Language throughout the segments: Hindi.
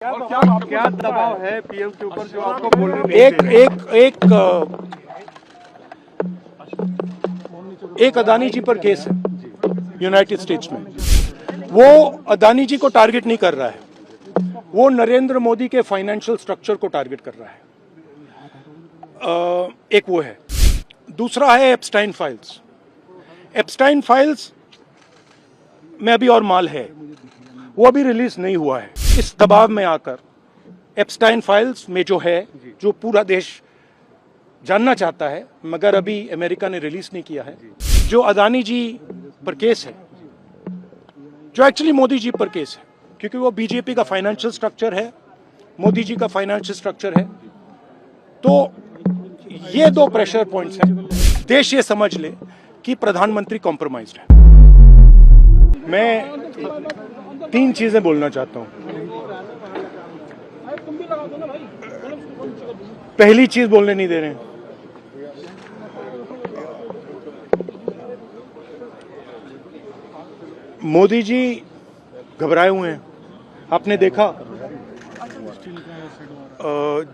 क्या दबाव है पीएम के ऊपर जो आपको बोलने नहीं एक अदानी जी पर केस है यूनाइटेड स्टेट्स में। वो अदानी जी को टारगेट नहीं कर रहा है, वो नरेंद्र मोदी के फाइनेंशियल स्ट्रक्चर को टारगेट कर रहा है। एक वो है। दूसरा है एप्स्टाइन फाइल्स। एप्स्टाइन फाइल्स में अभी और माल है, वो अभी रिलीज नहीं हुआ है। इस दबाव में आकर एप्स्टाइन फाइल्स में जो है, जो पूरा देश जानना चाहता है मगर अभी अमेरिका ने रिलीज नहीं किया है, जो अदानी जी पर केस है, जो एक्चुअली मोदी जी पर केस है, क्योंकि वो बीजेपी का फाइनेंशियल स्ट्रक्चर है, मोदी जी का फाइनेंशियल स्ट्रक्चर है। तो ये दो प्रेशर पॉइंट्स हैं। देश ये समझ ले कि प्रधानमंत्री कॉम्प्रोमाइज्ड है। मैं तीन चीजें बोलना चाहता हूं। पहली चीज बोलने नहीं दे रहे हैं। मोदी जी घबराए हुए हैं। आपने देखा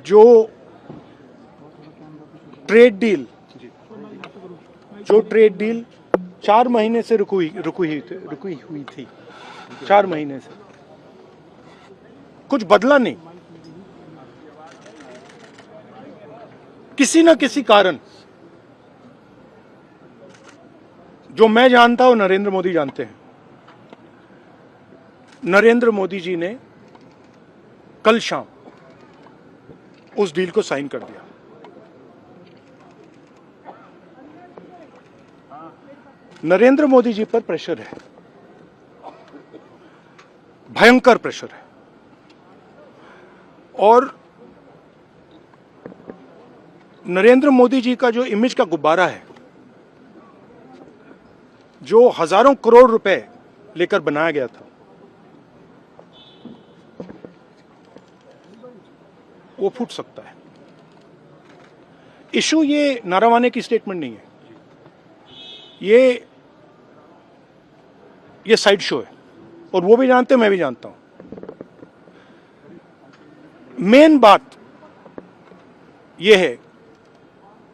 जो ट्रेड डील 4 महीने से रुकी हुई थी 4 महीने से कुछ बदला नहीं। किसी न किसी कारण, जो मैं जानता हूं नरेंद्र मोदी जानते हैं, नरेंद्र मोदी जी ने कल शाम उस डील को साइन कर दिया। नरेंद्र मोदी जी पर प्रेशर है, भयंकर प्रेशर है। और नरेंद्र मोदी जी का जो इमेज का गुब्बारा है, जो हजारों करोड़ रुपए लेकर बनाया गया था, वो फूट सकता है। इशू ये नारावाने की स्टेटमेंट नहीं है, ये साइड शो है, और वो भी जानते हैं, मैं भी जानता हूं। मेन बात यह है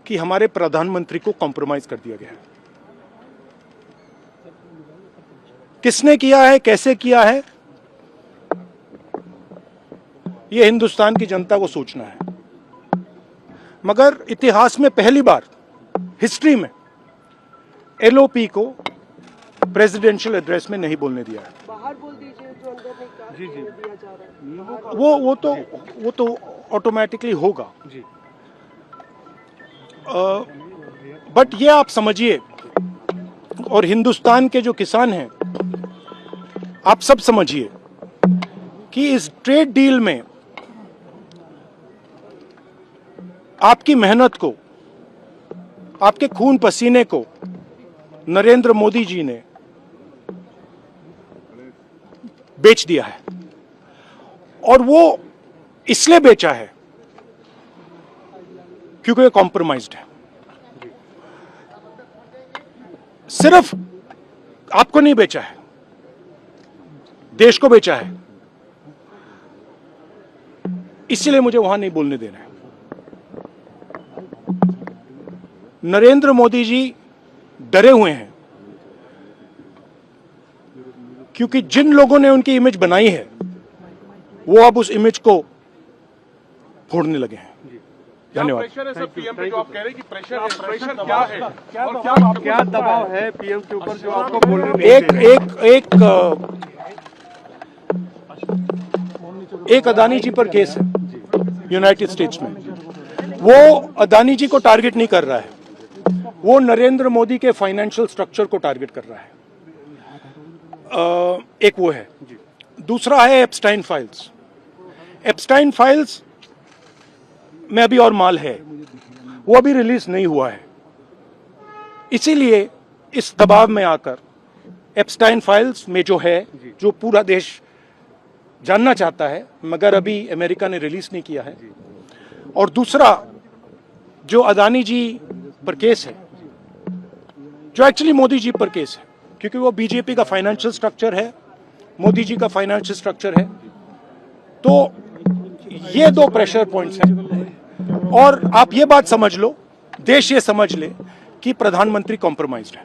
कि हमारे प्रधानमंत्री को कॉम्प्रोमाइज कर दिया गया है। किसने किया है, कैसे किया है, यह हिंदुस्तान की जनता को सोचना है। मगर इतिहास में पहली बार हिस्ट्री में एलओपी को प्रेसिडेंशियल एड्रेस में नहीं बोलने दिया है। बाहर बोल दीजिए, जो अंदर नहीं कहा दिया जा रहा है। वो तो ऑटोमेटिकली होगा जी। बट ये आप समझिए, और हिंदुस्तान के जो किसान हैं, आप सब समझिए कि इस ट्रेड डील में आपकी मेहनत को, आपके खून पसीने को नरेंद्र मोदी जी ने बेच दिया है। और वो इसलिए बेचा है क्योंकि ये कॉम्प्रोमाइज्ड है। सिर्फ आपको नहीं बेचा है, देश को बेचा है। इसलिए मुझे वहां नहीं बोलने देना है। नरेंद्र मोदी जी डरे हुए हैं, क्योंकि जिन लोगों ने उनकी इमेज बनाई है, वो अब उस इमेज को फोड़ने लगे हैं। धन्यवाद। प्रेशर है सर पीएम पे, जो आप कह रहे हैं कि प्रेशर क्या है और क्या दबाव है पीएम के ऊपर जो आपको बोलने नहीं एक अदानी जी पर केस है यूनाइटेड स्टेट्स में। वो अदानी जी को टारगेट नहीं कर रहा है, वो नरेंद्र मोदी के फाइनेंशियल स्ट्रक्चर को टारगेट कर रहा है। एक वो है। दूसरा है एप्स्टाइन फाइल्स। एप्स्टाइन फाइल्स में अभी और माल है, वो अभी रिलीज नहीं हुआ है। इसीलिए इस दबाव में आकर एप्स्टाइन फाइल्स में जो है, जो पूरा देश जानना चाहता है मगर अभी अमेरिका ने रिलीज नहीं किया है। और दूसरा जो अदानी जी पर केस है, जो एक्चुअली मोदी जी पर केस है, क्योंकि वो बीजेपी का फाइनेंशियल स्ट्रक्चर है, मोदी जी का फाइनेंशियल स्ट्रक्चर है। तो ये दो प्रेशर पॉइंट्स हैं और आप ये बात समझ लो, देश ये समझ ले कि प्रधानमंत्री कॉम्प्रोमाइज्ड है।